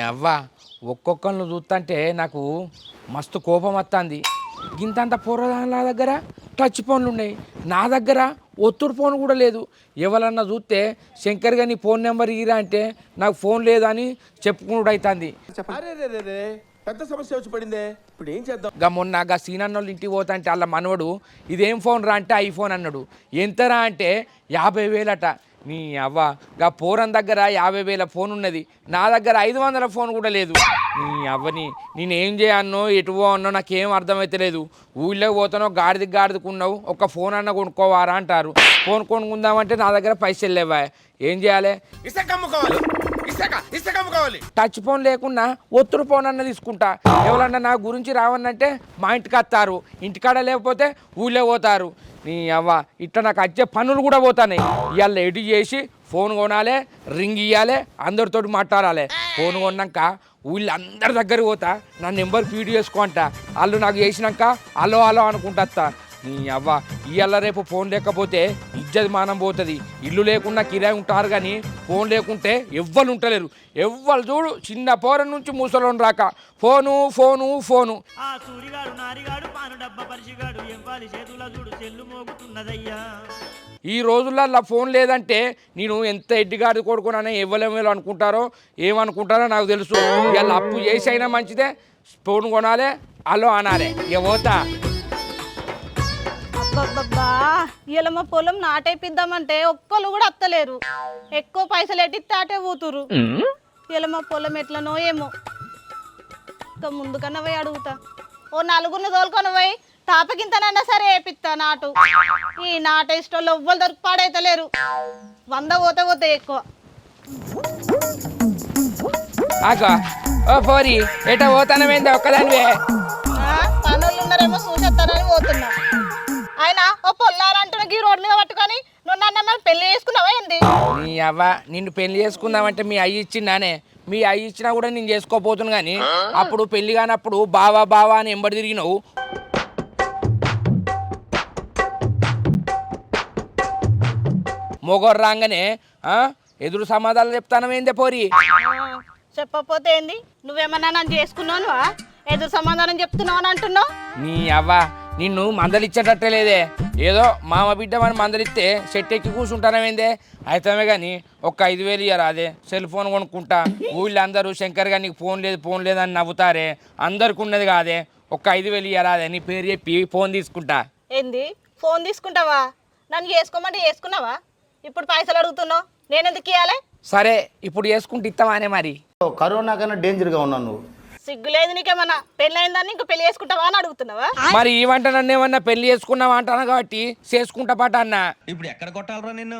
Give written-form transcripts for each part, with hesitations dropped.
అవ్వ ఒక్కొక్కరిని చూస్తుంటే నాకు మస్తు కోపం వస్తుంది. గింతంత పూర్వదానిల దగ్గర టచ్ ఫోన్లు ఉన్నాయి, నా దగ్గర ఒత్తుడు ఫోన్ కూడా లేదు. ఎవరన్నా చూస్తే శంకర్ గారి ఫోన్ నెంబర్ ఇరా అంటే నాకు ఫోన్ లేదని చెప్పుకున్నాడు అవుతుంది. పెద్ద సమస్య వచ్చి పడిందే, ఇప్పుడు ఏం చేద్దాం? మొన్న సీనన్నోళ్ళు ఇంటికి పోతా అంటే వాళ్ళ మనవడు ఇదేం ఫోన్ రా అంటే ఐఫోన్ అన్నాడు. ఎంతరా అంటే 50,000 నీ అవ్వ పోరన్ దగ్గర 50,000 ఫోన్ ఉన్నది, నా దగ్గర 500 ఫోన్ కూడా లేదు. నీ అవ్వని నేనేం చేయన్నో ఎటువో అన్నో నాకేం అర్థమవుతలేదు. ఊళ్ళోకి పోతానో గాడిదికున్నావు, ఒక ఫోన్ అన్న కొనుక్కోవారా అంటారు. ఫోన్ కొనుక్కుందామంటే నా దగ్గర పైసలు లేవా, ఏం చేయాలి? టచ్ ఫోన్ లేకున్నా ఒత్తుడు ఫోన్ అన్న తీసుకుంటా. ఎవరన్నా నా గురించి రావన్నంటే మా ఇంటికి వస్తారు, ఇంటికాడ లేకపోతే ఊళ్ళో పోతారు. నీ అవ్వ ఇట్లా నాకు వచ్చే పనులు కూడా పోతాయి. ఇవాళ ఎడిట్ చేసి ఫోన్ కొనాలి, రింగ్ ఇవ్వాలి, అందరితోటి మాట్లాడాలి. ఫోన్ కొన్నాక ఊళ్ళో అందరి దగ్గరికి పోతా, నా నెంబర్ ఫీడ్ చేసుకో అంట. వాళ్ళు నాకు చేసినాక అలో అలో అనుకుంటా. నీ అవ్వ ఇవాళ రేపు ఫోన్ లేకపోతే ఇజ్జత్ మానం పోతుంది. ఇల్లు లేకుండా కిరాయి ఉంటారు కానీ ఫోన్ లేకుంటే ఎవ్వరు ఉంటలేరు. ఎవ్వరు చూడు చిన్న పోర నుంచి ముసలోని రాక ఫోను ఫోను ఫోను. ఈ రోజుల్లో ఫోన్ లేదంటే నేను ఎంత ఎడ్డిగాడి కొడుకునని ఎవ్వలేమో అనుకుంటారో ఏమనుకుంటారో నాకు తెలుసు. ఇవాళ అప్పు చేసి అయినా మంచిదే, ఫోన్ కొనాలి, అలో అనాలి. పోతా అబ్బబ్బబ్బా, ఇలా మా పొలం నాటేపిద్దామంటే ఒక్కళ్ళు కూడా అత్తలేరు. ఎక్కువ పైసలు ఎట్టిస్తే అటే పోతురు. ఇలా మా పొలం ఎట్లనో ఏమో. ఇంకా ముందుకన్నా పోయి అడుగుతా. ఓ నలుగురిని తోలుకొని పోయి తాపకింతనన్నా సరే వేపిస్తా నాటు. ఈ నాట ఇష్టంలో ఎవ్వరు దొరికిపాడైతలేరు. 100 పోతే ఎక్కువ. పోరి ఎటా పోతానమేంది ఒక్కదానివే? పనులు ఉన్నారేమో చూసేస్తానని పోతున్నా. ఆయన ఓ పొల్లారంటున్నా ఈ రోడ్డు మీద పట్టుకొని నువ్వు నన్ను పెళ్లి చేసుకున్నావా ఏంది? నీ అవ్వ నిన్ను పెళ్లి చేసుకుందామంటే మీ అయ్యి ఇచ్చిందానే. మీ అయ్యి ఇచ్చినా కూడా నేను చేసుకోపోతున్నా కానీ అప్పుడు పెళ్లి కానప్పుడు బావా బావా అని ఎంబడి తిరిగినావు. మొగోరు రాగానే ఎదురు సమాధానం చెప్తానమేందే పోరి? చెప్పకపోతే ఏంది? నువ్వేమన్నా నన్ను చేసుకున్నావు, ఎదురు సమాధానం చెప్తున్నావు అని అంటున్నావు. నీ అవ్వ నిన్ను మందలిచ్చేటట్టే లేదే. ఏదో మామ బిడ్డ అని మందలిస్తే సెట్ ఎక్కి కూర్చుంటానమేందే? అయితమే కానీ ఒక్క 5,000 ఇయ్యరా, అదే సెల్ ఫోన్ కొనుక్కుంటా. ఊళ్ళో అందరూ శంకర్ గారు నీకు ఫోన్ లేదని నవ్వుతారే, అందరికి ఉన్నది కాదే. ఒక్క 5,000 ఇయ్యరా, అదే నీ పేరు చెప్పి ఫోన్ తీసుకుంటా. ఏంది ఫోన్ తీసుకుంటావా? నన్ను చేసుకోమంటే చేసుకున్నావా? ఇప్పుడు పైసలు అడుగుతున్నావు, నేను ఎందుకు ఇవ్వాలి? సరే ఇప్పుడు చేసుకుంటే ఇస్తావానే మరి? కరోనా కన్నా డేంజర్గా ఉన్నాను నువ్వు. సిగ్గులేదు నీకేమన్నా? పెళ్ళి అయిందని ఇంకా పెళ్లి చేసుకుంటావా అని అడుగుతున్నావా? మరి ఈ వంట నన్ను ఏమన్నా పెళ్లి చేసుకున్నావా అంటాను కాబట్టి చేసుకుంటా పాట అన్న. ఇప్పుడు ఎక్కడ కొట్టాలరా నిన్ను?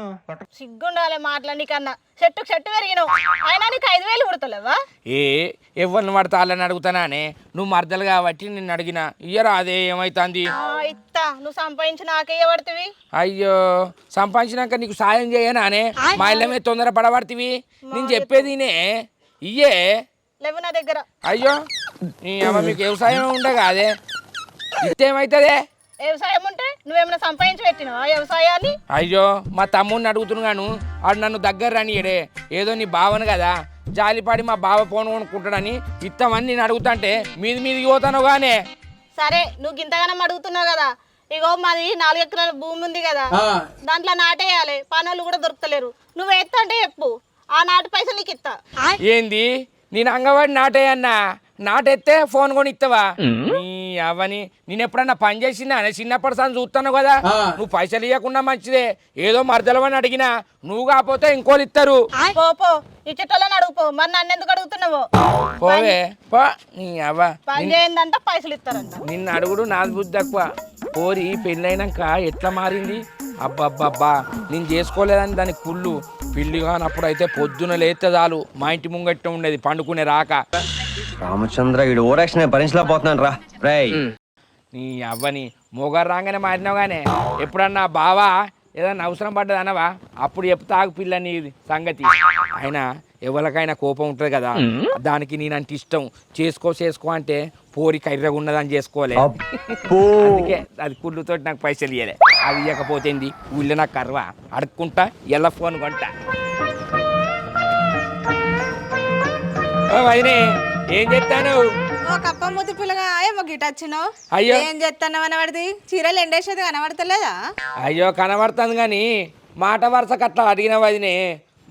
సిగ్గుండాలి మాట్లాడికన్నా. చెట్టు పెరిగినావు, అయినా నీకు 5,000 కుడతలేవా? ఎవరిని పడతా వాళ్ళని అడుగుతానానే. నువ్వు మర్దలు కాబట్టి నిన్ను అడిగినా. ఇయ్యరా, అదే ఏమైతుంది? ఇత్తా, నువ్వు సంపాదించి నాకే ఇవ్వబడుతుంది. అయ్యో, సంపాదించినాక నీకు సాయం చేయనానే? మా ఇళ్ళమే తొందర పడబడుతుంది. నేను చెప్పేదినే ఇయ్యే లేవు నా దగ్గర. అయ్యో నీ అమ్మ మీకు వ్యవసాయం ఉండగా అదే ఇస్తేమవుతుందే? వ్యవసాయం ఉంటే నువ్వేమైనా సంపాదించి పెట్టినావా వ్యవసాయాన్ని? అయ్యో మా తమ్ముడిని అడుగుతున్నాను, ఆడు నన్ను దగ్గర రానియడే. ఏదో నీ బావను కదా, జాలిపాడి మా బావ ఫోన్ కొనుక్కుంటాడని ఇస్తామని నేను అడుగుతాంటే మీదికి పోతాను గానే. సరే నువ్వు ఇంతగానం అడుగుతున్నావు కదా, ఇగో మాది 4 ఎకరాల భూమి ఉంది కదా, దాంట్లో నాటేయాలి. పనులు కూడా దొరుకుతలేరు. నువ్వు ఎత్తా అంటే చెప్పు, ఆ నాటు పైసలు నీకు ఇస్తా. ఏంది నేను అంగవాడి నాటేయన్నా? నాటెత్తే ఫోన్ కొని ఇస్తావా? నీ అవని నేను ఎప్పుడన్నా పని చేసినా చిన్నప్పటి సార్ చూస్తాను కదా. నువ్వు పైసలు ఇవ్వకుండా మంచిదే, ఏదో మరదలవని అడిగినా నువ్వు కాకపోతే ఇంకోళ్ళు ఇస్తారు. పో ఇచ్చేటోళ్ళని అడుగుపో, మరి నన్ను ఎందుకు అడుగుతున్నావు? పోవే పో. నీ అవ్వ పని చేయందంట పైసలు ఇస్తారంట. నిన్ను అడుగుడు నాది బుద్ధి తక్కువ. పోరి పెళ్ళైనాక ఎట్లా మారింది? అబ్బబ్బబ్బా నేను చేసుకోలేదని దాని కుళ్ళు పిల్లి కానప్పుడు అయితే పొద్దున లేస్తే చాలు మా ఇంటి ముంగట్ట ఉండేది పండుకునే రాక. రామచంద్ర వీడు ఓరాక్షన్ భరించలేకపోతున్నాను రా రేయ్. నీ అవ్వని మొగరు రాగానే మారినావు కానీ ఎప్పుడన్నా బావా ఏదన్నా అవసరం పడ్డది అనవా అప్పుడు చెప్తాగు పిల్ల నీ సంగతి. అయినా ఎవరికైనా కోపం ఉంటుంది కదా, దానికి నేనంటే ఇష్టం. చేసుకో అంటే పోరి కర్రగా ఉన్నదని చేసుకోలే. అబ్బో. అందుకే అది కుళ్ళుతోటి నాకు పైసలు ఇవ్వలే. అది ఇవ్వకపోతే ఊళ్ళో నాకు కర్వ అడుక్కుంటా ఎలా ఫోన్ కొంటా. వదినే ఏం చెప్తాను? ఓ కప్ప మూతి పిల్లగా ఏమో గిట వచ్చినావు. అయ్యో. ఏం చేస్తాను అనబడిది? చీరలు ఎండేసేది కనబడతలేదా? అయ్యో కనబడుతుంది కానీ మాట వరుసకు అట్లా అడిగిన వదినే.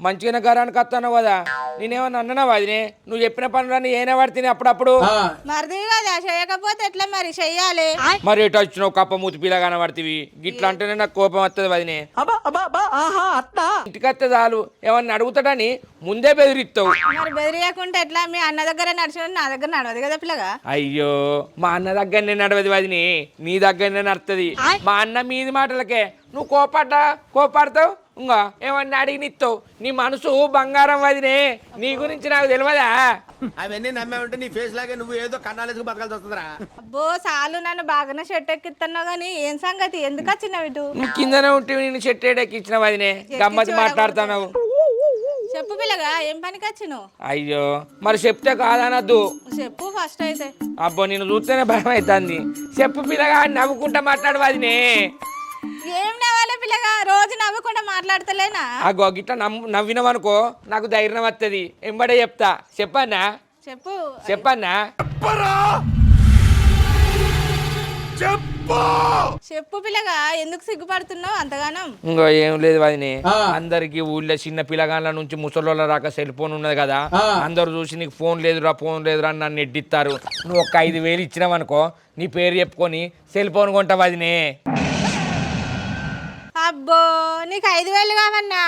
మంచిగా గరానికి వస్తాను కదా, నేనేమన్నా అన్నా వదినే? నువ్వు చెప్పిన పనులన్నీ ఏనే పడితే అప్పుడప్పుడు. మరిది కదా చేయకపోతే ఎట్లా మరి చెయ్యాలి. మరి ఎటు వచ్చినావు కప్ప మూతి పిల్ల కనబడితివి గిట్లా అంటేనే నాకు కోపం వస్తుంది వదినే. ఇంటికి వస్తే చాలు ఏమన్నా అడుగుతాడని ముందే బెదిరిస్తావు. మరి బెదిరియకుంటే ఎట్లా? మీ అన్న దగ్గర నడిచిన నా దగ్గర నడవదు కదా పిల్లగా. అయ్యో మా అన్న దగ్గరనే నడవది వదిని, నీ దగ్గరనే నడుతుంది. మా అన్న మీది మాటలకే నువ్వు కోపడతావు ఇంకా ఏమన్నా అడిగినిస్తావు. నీ మనసు బంగారం వదినే, నీ గురించి నాకు తెలియదా? అవన్నీ నమ్మే ఉంటే నీ ఫేస్ లాగే నువ్వు ఏదో కన్నాలేసుకు బతకాల్సి వస్తుందిరా. అబ్బో సాలు నన్ను బాగానే షర్ట్ ఎక్కిస్తున్నావు కానీ ఏం సంగతి? ఎందుకు వచ్చినావు ఇటు? నువ్వు కిందనే ఉంటే నేను చెట్టు ఎక్కించిన వదినే, గమ్మతి మాట్లాడుతున్నావు. చెప్పు పిల్లగా ఏం పనికి వచ్చినావు? అయ్యో మరి చెప్తే కాదనద్దు. చెప్పు ఫస్ట్ అయితే. అబ్బో నేను చూస్తేనే భయం అవుతుంది. చెప్పు పిల్లగా నవ్వుకుంటా మాట్లాడు వదినే. ఏం నవ్వాలి పిల్లగా? రోజు నవ్వకుండా మాట్లాడతలేనా? ఆ గొగిట్ట నవ్వినవనుకో నాకు ధైర్యం వస్తుంది. ఎంబడే చెప్తా. చెప్పన్నా చెప్పన్నా చెప్పు పిల్లగా ఎందుకు సిగ్గుపడుతున్నావు అంతగానం? ఇంకో ఏం లేదు వదినే, అందరికి ఊళ్ళో చిన్న పిల్లగాళ్ళ నుంచి ముసలోళ్ళ రాక సెల్ ఫోన్ ఉన్నది కదా, అందరు చూసి నీకు ఫోన్ లేదురా అని నన్ను ఎడ్డిస్తారు. నువ్వు ఒక 5,000 ఇచ్చినావనుకో నీ పేరు చెప్పుకొని సెల్ ఫోన్ కొంటా వదినే. అబ్బో నీకు 5,000 కావన్నా?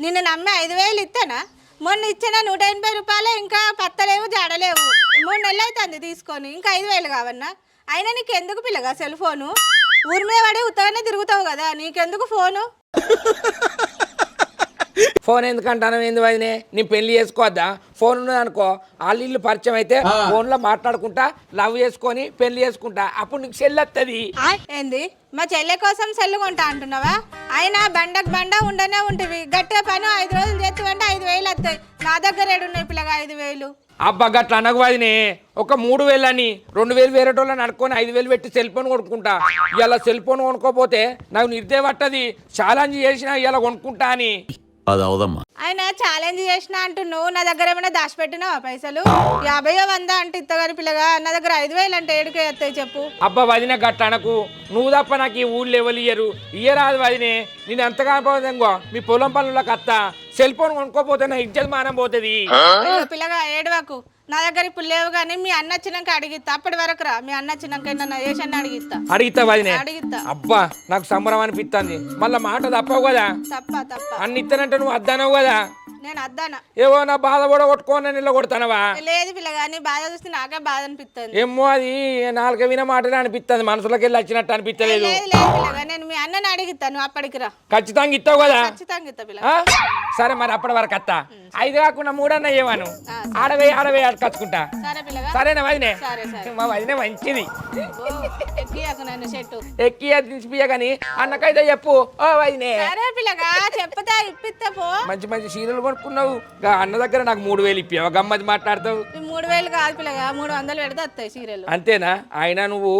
నిన్ను నమ్మి 5,000 ఇస్తానా? మొన్న ఇచ్చిన 180 రూపాయలు ఇంకా పత్తలేవు జాడలేవు. 3 నెలలు అవుతుంది తీసుకొని, ఇంకా 5,000 కావన్నా? అయినా నీకు ఎందుకు పిల్లగా సెల్ ఫోను? ఊరి మీద పడి ఉత్తగానే తిరుగుతావు కదా, నీకెందుకు ఫోను? ఫోన్ ఎందుకంటాను ఏంది వదినే? నీ పెళ్లి చేసుకోవద్దా? ఫోన్ ఉన్నది అనుకో వాళ్ళ ఇల్లు పరిచయం అయితే ఫోన్లో మాట్లాడుకుంటా లవ్ చేసుకొని పెళ్లి చేసుకుంటా, అప్పుడు నీకు సెల్ వస్తుంది. ఏంది మా చెల్లె కోసం సెల్లు కొంటా అంటున్నావా? అయినా బండకు బండ ఉండనే ఉంటుంది. గట్టిగా పని 5 రోజులు చేస్తావంటే 5,000 వస్తాయి. నా దగ్గర ఏడున్నాయి పిల్లగా 5,000? అబ్బా గట్ల అనకు వదినే. ఒక 3,000 అని 2,000 వేరేటోళ్ళని అనుకొని 5,000 పెట్టి సెల్ ఫోన్ కొనుక్కుంటా. ఇలా సెల్ ఫోన్ కొనుక్కోపోతే నాకు నిర్దే పట్టది. ఛాలెంజ్ చేసినా ఇలా కొనుక్కుంటా అని. అది అవదమ్మా. ఆయన ఛాలెంజ్ చేసిన అంటున్నావు, నా దగ్గర ఏమైనా దాచిపెట్టినావా పైసలు? 50 100 అంటే ఇత్తగాని పిల్లగా, నా దగ్గర 5,000 అంటే ఏడుకే వస్తాయి చెప్పు. అబ్బా వదిన గట్ల అనకు. నువ్వు తప్ప నాకు ఈ ఊళ్ళో ఎవరు ఇయ్యరాదు వదినే. నేను ఎంతగా పోతుందో మీ పొలం పనులకు అత్త సెల్ ఫోన్ కొనుక్కోపోతే నా ఇజ్జత్ మానం పోతుంది. పిల్లగా ఏడవకు, నా దగ్గర ఇప్పుడు లేవు కానీ మీ అన్న వచ్చినాక అడిగిస్తా. అప్పటి వరకు రా, మీ అన్న వచ్చినాక ఏమన్నా ఏషన్న అడిగిస్తా వదినే. అడిగిస్తా. అబ్బా నాకు సంబరం అనిపిస్తుంది. మళ్ళీ మాట తప్పవు కదా. తప్ప అన్ని ఇస్తానంటే నువ్వు అద్దానవు కదా. నేను అద్దానా? ఏవో నా బాధ కూడా కొట్టుకోని నిల్ల కొడతానవా? లేదు పిల్లగా, నీ బాధ చూస్తే నాకే బాధ అనిపిస్తుంది. ఏమో అది నాలుక విన మాటనే అనిపిస్తుంది, మనసులోకి వెళ్ళి వచ్చినట్టు అనిపించలేదు. లేదు లేదు పిల్లగా, నేను మీ అన్నని అడిగిస్తాను అప్పటికి రా. ఖచ్చితంగా ఇస్తావు కదా? ఖచ్చితంగా ఇస్తా పిల్లగా. సరే మరి అప్పటి వరకు అత్త 5 కాకుండా 3 అన్న ఏమను ఆడవే కచ్చుకుంటా. సరే పిల్లగా. సరేనా వదినే? సరే సరే. మా వదినే మంచిది. ఎక్కియాకు నన్ను చెట్టు ఎక్కి దించిపియ కానీ అన్నకైతే చెప్పు. ఓ వదినే సరే పిల్లగా, చెప్తా ఇప్పిస్తా పో. మంచి మంచి చీరలు కొనుక్కున్నావు, అన్న దగ్గర నాకు 3,000 ఇప్పావు. గమ్మది మాట్లాడతావు. 3,000 కాదు పిల్లగా, 300 పెడితే వస్తాయి చీరలు. అంతేనా? అయినా నువ్వు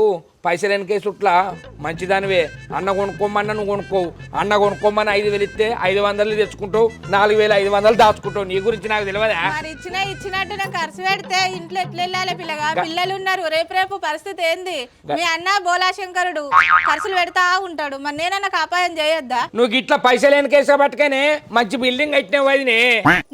పైసలు వెనకే చుట్లా మంచిదానివే. అన్న కొనుక్కోమన్నా నువ్వు కొనుక్కోవు. అన్న కొనుక్కోమని 5,000 ఇస్తే 500 తెచ్చుకుంటావు, 4,500 దాచుకుంటావు. నీ గురించి నాకు తెలియదా? మరి ఇచ్చినట్టు నాకు ఖర్చు పెడితే ఇంట్లో ఎట్లా వెళ్ళాలి పిల్లగా? పిల్లలు ఉన్నారు, రేపు పరిస్థితి ఏంది? మీ అన్న బోలాశంకరుడు ఖర్చులు పెడతా ఉంటాడు, మరి నేనన్నా అపాయం చేయొద్దా? నువ్వు ఇట్లా పైసలు వెనకేసా పట్టుకనే మంచి బిల్డింగ్ కట్టినావు వదినే.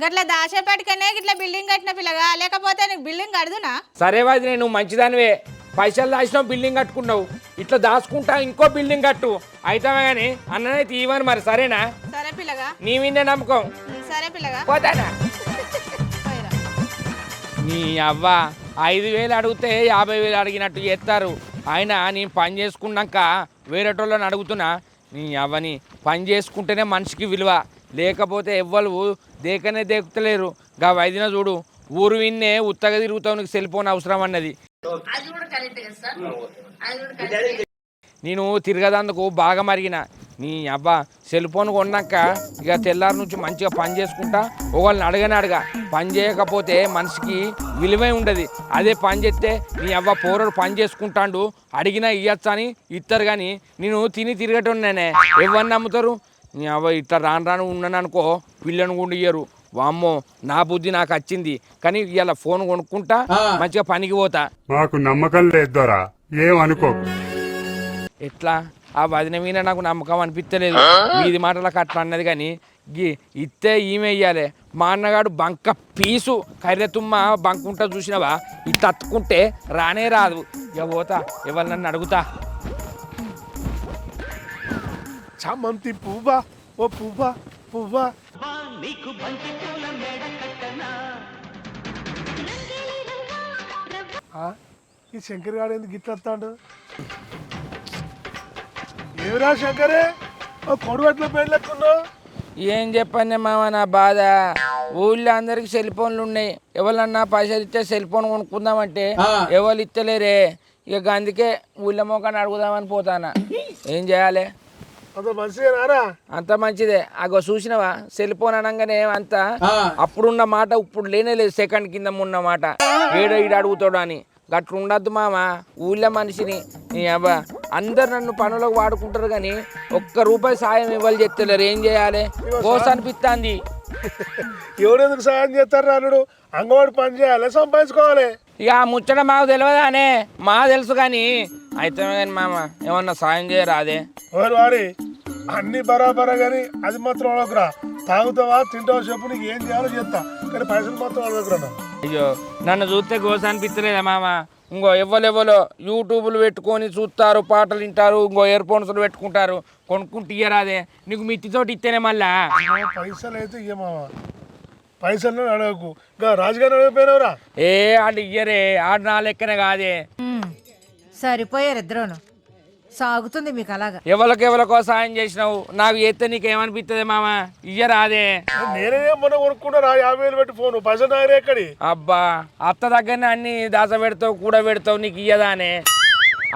గట్లా దాచేపట్టుకనే ఇట్లా బిల్డింగ్ కట్టిన పిల్లగా, లేకపోతే నీకు బిల్డింగ్ కడుదునా? సరే వదినే, నువ్వు మంచిదానివే. పైసలు దాచినావు, బిల్డింగ్ కట్టుకున్నావు. ఇట్లా దాచుకుంటా ఇంకో బిల్డింగ్ కట్టు అవుతావా కానీ అన్ననే తీయమని. మరి సరేనా? సరే పిల్లగా, నీ విన్నే నమ్మకం. సరే పిల్లగా. పోతానా? పోయిరా. నీ అవ్వ 5,000 అడిగితే 50,000 అడిగినట్టు చేస్తారు. ఆయన నేను పని చేసుకున్నాక వేరేటోళ్ళని అడుగుతున్నా నీ అవని పని చేసుకుంటేనే మనిషికి విలువ, లేకపోతే ఎవ్వరు దేకనే దేకుతలేరు. గా వైదిన చూడు, ఊరు విన్నే ఉత్తగా తిరుగుతావు, నీకు సెల్ ఫోన్ అవసరం అన్నది. నేను తిరగదందుకు బాగా మరిగిన. నీ అబ్బా సెల్ ఫోన్ కొన్నాక ఇక తెల్లారి నుంచి మంచిగా పని చేసుకుంటా, ఒకళ్ళని అడగ పని చేయకపోతే మనిషికి విలువే ఉండదు. అదే పని చేస్తే నీ అవ్వ పోరడు పని చేసుకుంటాడు, అడిగినా ఇయ్యచ్చా అని ఇస్తారు. కానీ నేను తిని తిరగటోన్నానే, ఎవరిని నమ్ముతారు? నీ అవ్వ ఇట్లా రాను ఉన్నాను అనుకో, పిల్లని కూడా ఇయ్యరు. వామ్మో, నా బుద్ధి నాకు వచ్చింది. కానీ ఇవాళ ఫోన్ కొనుక్కుంటా, మంచిగా పనికి పోతా. మాకు నమ్మకం లేదోరా, ఏమనుకో. ఎట్లా ఆ వదిన మీద నాకు నమ్మకం అనిపించలేదు. వీధి మాటలకు అట్లా అన్నది. కానీ ఇత్తే ఈమె ఇయ్యాలి. మా అన్నగాడు బంక పీసు కర్రెతుమ్మ బంకుంటా చూసినవా, ఇట్లా తత్తుకుంటే రానే రాదు. ఇక పోతా, ఎవరు నన్ను అడుగుతా. చామంతి పువ్వా ఓ పువ్వా పువ్వా. ఈ శంకర్ గారు ఎందుకు గిట్ల వస్తాడు? ఏమిరా శంకరే, ఓ కొడువట్ల పెళ్ళకున్నావు? ఏం చెప్పండి మామ నా బాధ. ఊళ్ళో అందరికి సెల్ ఫోన్లు ఉన్నాయి. ఎవరన్నా పైసలు ఇస్తే సెల్ ఫోన్ కొనుక్కుందామంటే ఎవరు ఇస్తలేరే. ఇక అందుకే ఊళ్ళో మోకాన్ని అడుగుదామని పోతానా. ఏం చేయాలి? అంత మంచిదేనారా? అంత మంచిదే. అగో చూసినవా, సెల్ ఫోన్ అనగానే అంత అప్పుడున్న మాట ఇప్పుడు లేనే లేదు. సెకండ్ కింద ఉన్న మాట ఈడ అడుగుతాడు అని గట్ల ఉండద్దు మామ. ఊళ్ళో మనిషిని నీ అబ్బా అందరు నన్ను పనులకు వాడుకుంటారు, కానీ ఒక్క రూపాయి సాయం ఇవ్వాలి చెప్తలేరు. ఏం చేయాలి? కోస అనిపిస్తుంది. ఎవరెందుకు సాయం చేస్తారు అన్నాడు? అంగవాడు పని చేయాలి, సంపాదించుకోవాలి. ఇక ఆ ముచ్చట మాకు తెలియదానే, మా తెలుసు. కానీ అయితే కానీ మామ ఏమన్నా సాయం చేయరా? అదే వారి అన్ని బరాబరా, కానీ అది మాత్రం అడగకురా. తాగుతావా తింటావా చెప్పు, నీకు ఏం చేయాలో చేస్తా, కానీ పైసలు మాత్రం అడగకురా. అయ్యో, నన్ను చూస్తే గోస అనిపించలేదా మామ? ఇంకో ఎవ్వలెవ్వలో యూట్యూబ్లు పెట్టుకొని చూస్తారు, పాటలు వింటారు, ఇంకో ఇయర్ ఫోన్స్లు పెట్టుకుంటారు. కొనుక్కుంటూ ఇయ్యరాదే, నీకు మిత్తితోటి ఇస్తేనే మళ్ళా. పైసలు అయితే ఇయ్యమావా, పైసలు అడగకు. ఇంకా రాజుగారు అడగపోయినవరా? ఏ ఆడు ఇయ్యరే, ఆడు నా లెక్కనే కాదే. సరిపోయారు ఇద్దరును. సాగుతుంది మీకు అలాగా. ఎవరికెవరికో సాయం చేసినావు, నాకు చేస్తే నీకేమనిపిస్తుంది మామ? ఇయ్యరాదే. నేనే మొన్న కొనుక్కున్నా 50,000 పెట్టి ఫోన్, పైసలు నాయరే ఎక్కడి? అబ్బా, అత్త దగ్గరనే అన్ని దాచ పెడతావు, కూడా పెడతావు, నీకు ఇయ్యదానే?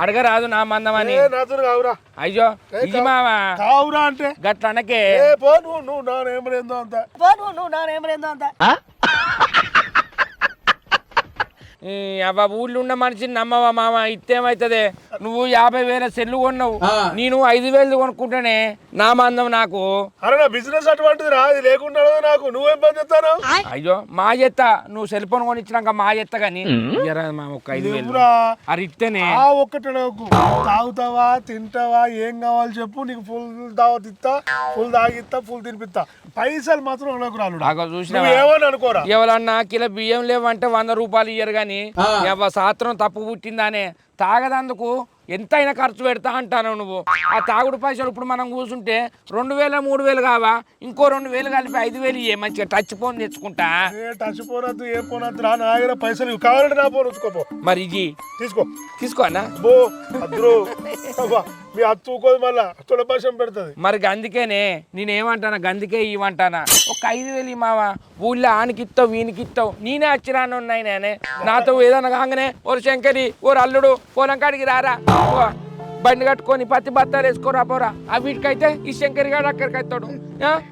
అడగరాదు నా మందమని. నాతో కావురా. అయ్యో ఇది మావా కావురా అంటే గట్ల అనకే. పో నువ్వు నానేమలేందో అంత. అబ్బా, ఊళ్ళో ఉన్న మనిషిని నమ్మవా మామ? ఇత్తేమవుతుంది? నువ్వు 50,000 సెల్లు కొన్నావు, నేను 5,000 కొనుక్కుంటానే. నా మందం నాకు. అరే నా బిజినెస్ అటువంటిది రా, ఇది లేకుండా నాకు నువ్వేం పని చేస్తాను? అయ్యో మా చెత్త, నువ్వు సెల్ ఫోన్ కొనిచ్చినాక మా చెత్త. కానీ మామ ఒక 5,000 అది ఇస్తేనే. ఒక్కటే నాకు తాగుతావా తింటావా ఏం కావాలి చెప్పు, నీకు ఫుల్ దావత్ ఇస్తా, ఫుల్ తాగిస్తా, ఫుల్ తినిపిస్తా. పైసలు మాత్రం అనకు రాను. చూసినా ఏమని అనుకోరా? ఎవరన్నా కిలో బియ్యం లేవంటే 100 రూపాయలు ఇయ్యరు. కానీ శాస్త్రం తప్పు పుట్టిందానే. తాగదందుకు ఎంతైనా ఖర్చు పెడతా అంటాను నువ్వు. ఆ తాగుడు పైసలు ఇప్పుడు మనం కూర్చుంటే 2,000 3,000 కావా, ఇంకో 2,000 కలిపి 5,000 ఇయ్యే. మంచిగా టచ్ ఫోన్ తెచ్చుకుంటా. టచ్ ఫోన్ వద్దు, ఏ ఫోన్ వద్దు రా, నా దగ్గర పైసలు కావాలంటే నా ఫోన్ ఉంచుకోపో. మరి ఇది తీసుకో అన్నా. మీ అత్తుకోదు మళ్ళా తులపాశం పెడుతుంది. మరి గందుకేనే నేనేమంటానా, గందుకే ఇవ్వంటానా. ఒక 5,000 మావా, ఊళ్ళో ఆనికిస్తావు వీనికిస్తావు. నేనే వచ్చిరాను ఉన్నాయి. నేనే నాతో ఏదన్నా కాగానే ఓరు శంకరి ఓరు అల్లుడు పొలం కాడికి రారా, బండి కట్టుకొని పత్తి బత్తాలు వేసుకోరా పోరా. ఆ వీటికైతే ఈ శంకరి గారు అక్కడికి వస్తాడు.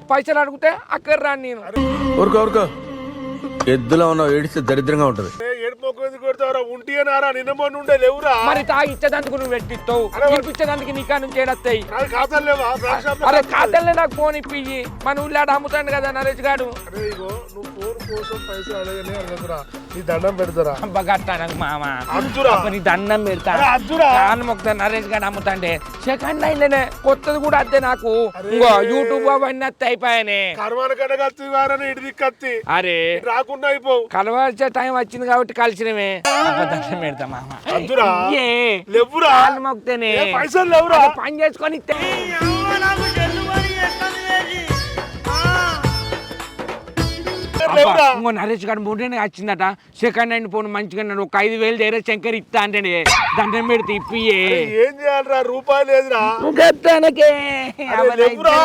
పైసలు అడిగితే అక్కడ రాను నేను. ఊరుకో ఎద్దులో ఉన్న ఏడిస్తే దరిద్రంగా ఉంటది. ఉంటే నారా నిన్న మొన్న ఉండే లేవురా. మరి తాగిచ్చేదానికి నువ్వు పెట్టిస్తావు, ఇప్పించేదానికి నీకా నుంచి ఏడస్తాయి. ఖాతాలు లేవా? అరే ఖాతాలే నాకు ఫోన్ ఇప్పి. మన ఊళ్ళో అమ్ముతాడు కదా నరేష్ గారు. నువ్వు ఫోన్ కోసం పైసలు అడగనే అడగదురా, నీ దండం పెడతారా? గట్టా నాకు మామ, అద్దురా నీ దండం పెడతా. అద్దురా కాలు మొక్కుతా. నరేష్ గారు అమ్ముతాండే సెకండ్ హ్యాండ్లేనే, కొత్తది కూడా అద్దే నాకు. ఇంకో యూట్యూబ్ అవన్నీ అత్తే అయిపోయానే. కర్మాన కట్ట కత్తి వారని ఇడిది కత్తి అరే రాకుండా అయిపోవు. కలవాల్సే టైం వచ్చింది కాబట్టి కలిసినమే. దండం పెడతా మామ. అద్దురా లేవురా, కాలు మొక్తేనే పైసలు లేవురా. పని చేసుకొని లేవురా ఇంకో నరేష్ గారు మూడేనే వచ్చిందట సెకండ్ హ్యాండ్ ఫోన్ మంచిగా ఉన్నాడు. ఒక 5,000 దగ్గర శంకర్ ఇస్తా అంటే దండం పెడితే ఇప్పియే. ఏం చేయాలరా రూపాయలు లేదురా గత్తనకే. అరే లేవురా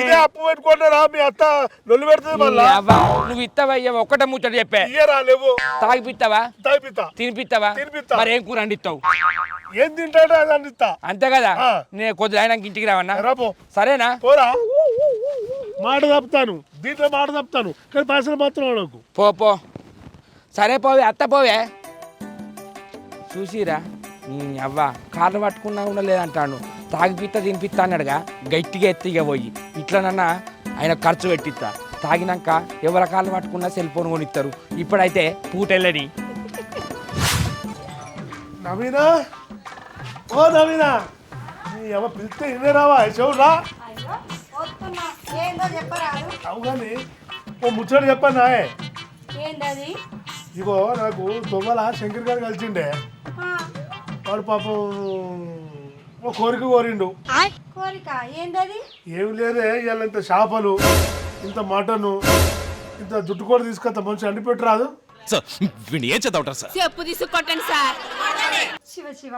ఇదే అప్పు పెట్టుకున్నారా మీ అత్త నొల్లు పెడుతుంది మళ్ళా నువ్వు ఇస్తావయ్యా ఒక్కటే ముచ్చట చెప్పే. ఇయ్యరా లేవు తాగిపిస్తావా తాగిపిస్తా తినిపిస్తావా తినిపిస్తా. మరి ఏం కూర అండిస్తావు? ఏం తింటాడో అది అందిస్తా అంతే కదా. ఆ. నేను కొద్దిగా అయినాక ఇంటికి రావన్నా. రాపో సరేనా? పోరా మాట తప్పుతాను దీంట్లో మాట తప్పుతాను కానీ పైసలు మాత్రం అడగకు పో పో. సరే పోవే అత్త పోవే. చూసిరా నీ అవ్వ కార్లు పట్టుకున్నా కూడా లేదంటాడు. తాగిపిత్తా తినిపిస్తా అన్నాడుగా గట్టిగా ఎత్తిగా పోయి ఇట్లనన్నా ఆయన ఖర్చు పెట్టిస్తా. తాగినాక ఎవరి కాళ్ళు పట్టుకున్నా సెల్ ఫోన్ కొనిస్తారు. ఇప్పుడైతే పూటెళ్ళని. నవీనా ఓ నవీనా నీ అమ్మ పిలిస్తే ఇన్నే రావా చెవురా ఏందో చెప్పరాదు. అవు కానీ ఓ ముచ్చట చెప్పన్నా ఏందది? ఇగో నాకు తొవ్వల శంకర్ గారు కలిసిండే వాడు పాపం ఓ కోరిక కోరిండు. కోరిక ఏందది? ఏమి లేదే ఇవాళ ఇంత చేపలు ఇంత మటను ఇంత జుట్టుకోడు తీసుకొస్తా మంచి అండి పెట్టరాదు. సార్ వీడిని ఏం చేద్దామంటారు సార్? చెప్పు తీసుకొట్టండి సార్. శివ శివ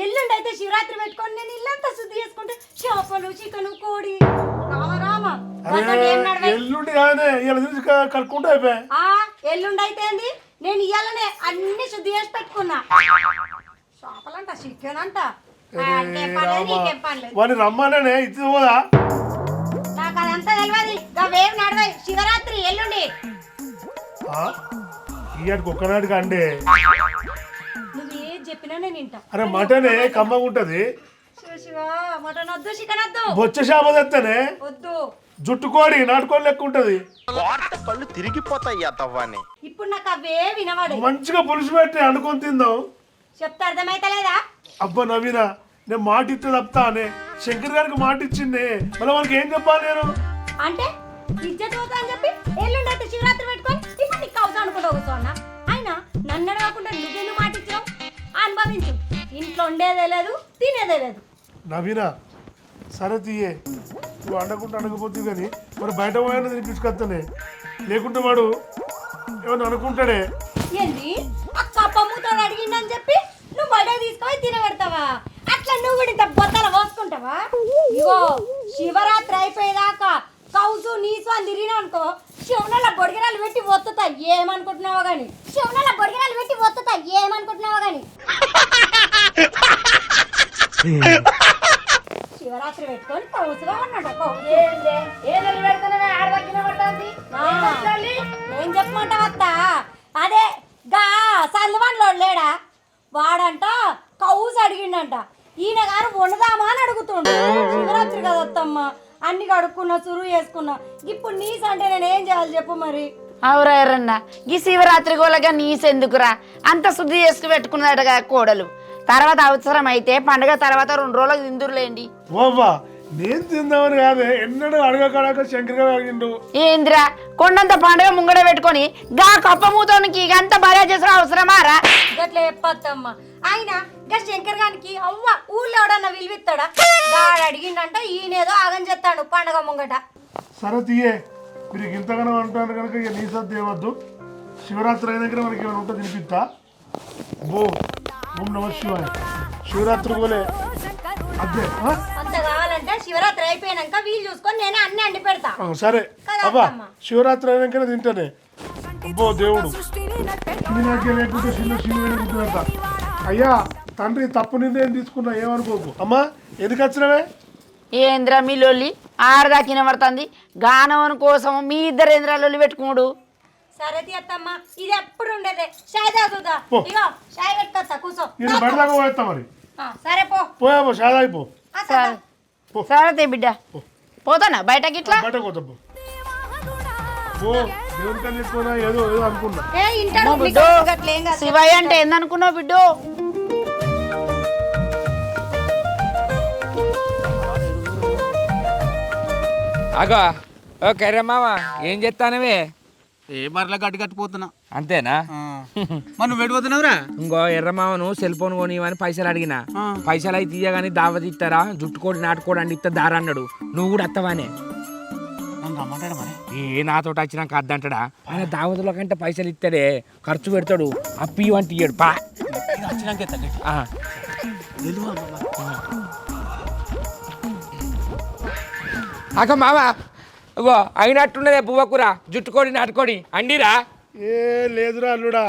ఎల్లుండి అయితే శివరాత్రి పెట్టుకొని నేను ఇల్లంతా శుద్ధి చేసుకుంటే చేపలు చికెను కోడి రామ రామ అరే ఎల్లుండి కానీ ఇవాళ తీసి కలుపుకుంటూ అయిపోయా. ఎల్లుండి అయితే ఏంది? నేను ఇయ్యాలనే అన్ని శుద్ధి చేసి పెట్టుకున్నా. చేపలంట చికెన్ అంట వాడిని రమ్మానే ఇది పోదా నాకు అదంతా తెలియదు. వేవ్ నడవాయి శివరాత్రి ఎల్లుండి. ఇయ్యాడికి ఒక్కనాటికి అండి నువ్వు ఏది చెప్పినా నేను వింటా. అరే మటనే కమ్మగా ఉంటది. శివ శివ మటన్ వద్దు చికెన్ వద్దు బొచ్చ చేప తెత్తనే వద్దు. జుట్టుకోడి నాటుకోడి లెక్క ఉంటది. కళ్ళు తిరిగిపోతాయి తవ్వాన్ని. ఇప్పుడు నాకు అవే వినవాడు. మంచిగా పులుసు పెట్టి అనుకొని తిందాం. చెప్తే అర్థమైతలేదా? అబ్బా నవీనా నేను మాట ఇస్తే తప్తా అనే శంకర్ గారికి మాట ఇచ్చింది మళ్ళీ వాళ్ళకి ఏం చెప్పాలి నేను అంటే ఇజ్జత్ పోతా అని చెప్పి ఎల్లుండి అయితే శివరాత్రి పెట్టుకొని ఇప్పుడు నీకు అవసరం అనుకుంటా కూర్చోన్నా. అయినా నన్ను అడగకుండా నువ్వెందుకు మాట ఇచ్చావు? అనుభవించు. ఇంట్లో ఉండేదే లేదు తినేదే లేదు. నవీనా సరే తీయే నువ్వు అండకుండా అనకపోతే కానీ మరి బయట పోయాను తినిపించుకొస్తానే లేకుంటే వాడు ఏమన్నా అనుకుంటాడే. ఏంది ఆ కప్పమ్మతో అడిగిందని చెప్పి నువ్వు బయట తీసుకొని తినబెడతావా? అట్లా నువ్వు కూడా ఇంత బొత్తల పోసుకుంటావా? ఇగో శివరాత్రి అయిపోయేదాకా కౌసు నీసు అని తిరిగినావు అనుకో శివనల బొడిగరాలు పెట్టి ఒత్తుతా ఏమనుకుంటున్నావో గాని. శివనల బొడిగరాలు పెట్టి ఒత్తుతా ఏమనుకుంటున్నావో గాని. శివరాత్రి పెట్టుకొని కౌసుగా ఉన్నాడు. ఏం చెప్పమంటావు అత్త? అదే గా సందువాన్లో లేడా వాడంట కౌసు అడిగిండంట. ఈయన గారు వండుదామా అని అడుగుతుండు. శివరాత్రి కదా అత్తమ్మ అన్ని కడుక్కున్నా సురువు చేసుకున్నా. ఇప్పుడు నీసు అంటే నేను ఏం చేయాలి చెప్పు మరి? అవురా ఎర్రన్న ఈ శివరాత్రి గోలగా నీసెందుకురా? అంత శుద్ధి చేసుకు పెట్టుకున్నాడగా కోడలు. తర్వాత అవసరం అయితే పండుగ తర్వాత 2 రోజులకు తిందురులేండి. ఓవ్వా నేను తిందామని కాదే ఎన్నడూ అడగకడక శంకర్ గారు అడిగిండు. ఏంద్రా కొండంత పండుగ ముంగడ పెట్టుకొని గా కప్పమూతోనికి ఇకంత భార్య చేసిన అవసరమారా? గట్ల చెప్పత్తమ్మ. ఆయన గా శంకర్ గారికి అవ్వ ఊళ్ళో ఎవడన్నా విలువిస్తాడా? గాడు అడిగిండంట ఈయనేదో ఆగం చేస్తాడు పండుగ ముంగట. సరే తీయే మీరు ఇంతగానో అంటారు కనుక ఇక నీ సర్ది ఏవద్దు. శివరాత్రి అయిన దగ్గర మనకి ఏమైనా ఉంటే తినిపిస్తా. ఓ ఓం నమ శివాయ. శివరాత్రి పోలే అదే అంత కావాలంటే శివరాత్రి అయిపోయాక వీలు చూసుకొని నేనే అన్ని అండి పెడతా. సరే అబ్బా శివరాత్రి అయినాకనే తింటానే. అబ్బో దేవుడు నాకే లేకుంటే చిన్న శివుని గుర్తుపెడతా. అయ్యా తండ్రి తప్పు నిర్ణయం తీసుకున్నా ఏమనుకోకు. అమ్మా ఎందుకు వచ్చినవే? ఏంద్రా మీ లొల్లి ఆడదాకిన పడుతుంది. గానం కోసం మీ ఇద్దరు ఏంద్రా లొల్లి పెట్టుకోడు. సరే తీయత్తమ్మ ఇది ఎప్పుడు ఉండేదే. షాయ్ తాగుదా ఇగో షాయ్ పెట్టుకొస్తా కూర్చో. నేను బయట దాకా పోయేస్తా మరి. సరే పో పోయాబో షాదాయిపో. సరే సరే బిడ్డ పోతానా బయటకి ఇట్లా బయటకు పోతాబో. ఓ దేవుని కన్నా ఎక్కువ ఏదో ఏదో అనుకున్నా. శివయ్య అంటే ఏందనుకున్నావు బిడ్డో? అగో ఓ కర్ర మామ ఏం చెప్తానవే? ఏ బర్రెల గడ్డి కట్టిపోతున్నా. అంతేనా? మరి నువ్వు పెట్టిపోతున్నావురా? ఇంకో ఎర్రమామను సెల్ ఫోన్ కొనివని పైసలు అడిగినా. పైసలు అయితే ఇయ్యగాని దావత్ ఇస్తారా జుట్టుకోడి నాటుకోడి అండి ఇస్తా దారా అన్నాడు. నువ్వు కూడా అత్తవానే? రమ్మంటాడు మరి. ఏ నాతో వచ్చినాక అద్దంటాడా ఆయన దావతుల కంటే పైసలు ఇస్తాడే ఖర్చు పెడతాడు అప్పు ఇవ్వంటే ఇయ్యడు పా వచ్చినాకే తగ్గట్టు ఆ. అక్క మామ ఇగో అయినట్టున్నదే పువ్వకూర జుట్టుకోడి నాటుకోడి అండిరా ఏ లేదురా అల్లుడా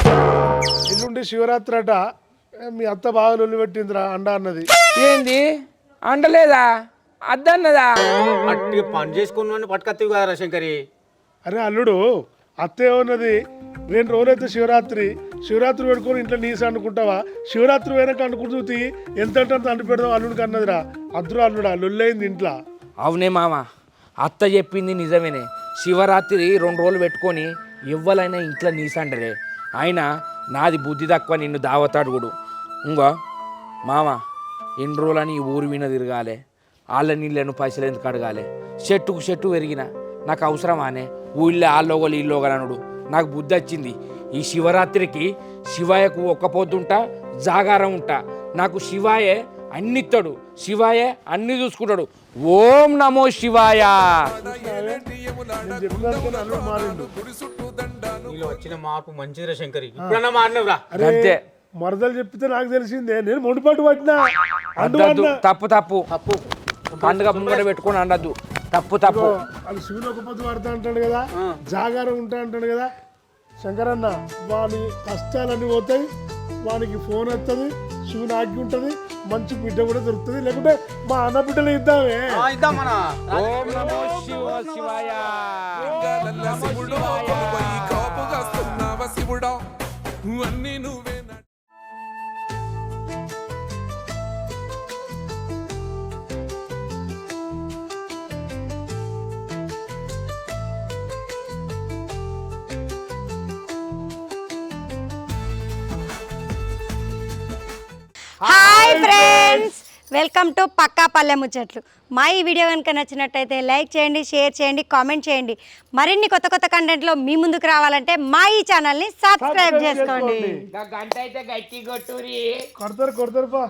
ఎల్లుండి శివరాత్రి అట మీ అత్త బాగా లొల్లి పెట్టిందిరా అండ అన్నది. ఏంది అండలేదా అద్దన్నదా అట్టి పని చేసుకుని పట్టుకత్తివి కదా శంకరి. అరే అల్లుడు అత్త ఏమన్నది 2 రోజులైతే శివరాత్రి పెట్టుకొని ఇంట్లో నీసి అనుకుంటావా, శివరాత్రి వెనక అనుకుంటూ ఎంత అంటే అంత అంటు పెడదాం అల్లుడికి అన్నదిరా. అద్దురా అల్లుడా లొల్లైంది ఇంట్లో. అవునే మామ అత్త చెప్పింది నిజమేనే శివరాత్రి 2 రోజులు పెట్టుకొని ఎవ్వలైనా ఇంట్లో నీసండరే ఆయన నాది బుద్ధి తక్కువ నిన్ను దావతాడు కూడా ఇంకో మామ ఎన్ని రోజులని ఈ ఊరు విన తిరగాలి వాళ్ళ నీళ్ళను పైసలు ఎందుకు అడగాలి చెట్టుకు చెట్టు పెరిగిన నాకు అవసరమానే ఊళ్ళో ఆళ్ళోగలు ఇల్లోగలనుడు నాకు బుద్ధి వచ్చింది ఈ శివరాత్రికి శివాయకు ఒక్క పొద్దుంటా జాగారం ఉంటా నాకు శివాయే అన్ని ఇస్తాడు శివాయే అన్ని చూసుకుంటాడు ఓం నమో శివాయ నేను చెప్పినందుకని అల్లుడు మారిండు. నీలో వచ్చిన మార్పు మంచిదిరా శంకరి. ఇప్పుడన్నా మారినవురా. అరే అంతే. మరదలు చెప్తే నాకు తెలిసిందే నేను మొండిపాటు పట్టినా అండు అద్దద్దు అన్నా. తప్పు పండుగ ముంగడ పెట్టుకొని అండద్దు తప్పు వాళ్ళు శివుని ఒక పొద్దు పడతా అంటాడు కదా, జాగారం ఉంటా అంటాడు కదా. శంకరన్న వాని కష్టాలన్నీ పోతాయి, వానికి ఫోన్ వస్తుంది, శివుని ఆజ్ఞ ఉంటుంది, మంచి బిడ్డ కూడా దొరుకుతుంది. లేకుంటే మా అన్న బిడ్డలు ఇద్దామే. ఇద్దాం మన ఓం నమో శివాయ హాయ్ ఫ్రెండ్స్, వెల్కమ్ టు పక్కా పల్లె ముచ్చట్లు. మా ఈ వీడియో కనుక నచ్చినట్టయితే లైక్ చేయండి, షేర్ చేయండి, కామెంట్ చేయండి. మరిన్ని కొత్త కొత్త కంటెంట్లో మీ ముందుకు రావాలంటే మా ఈ ఛానల్ని సబ్స్క్రైబ్ చేసుకోండి. గంట అయితే గట్టి కొట్టురి కొడతారు పా.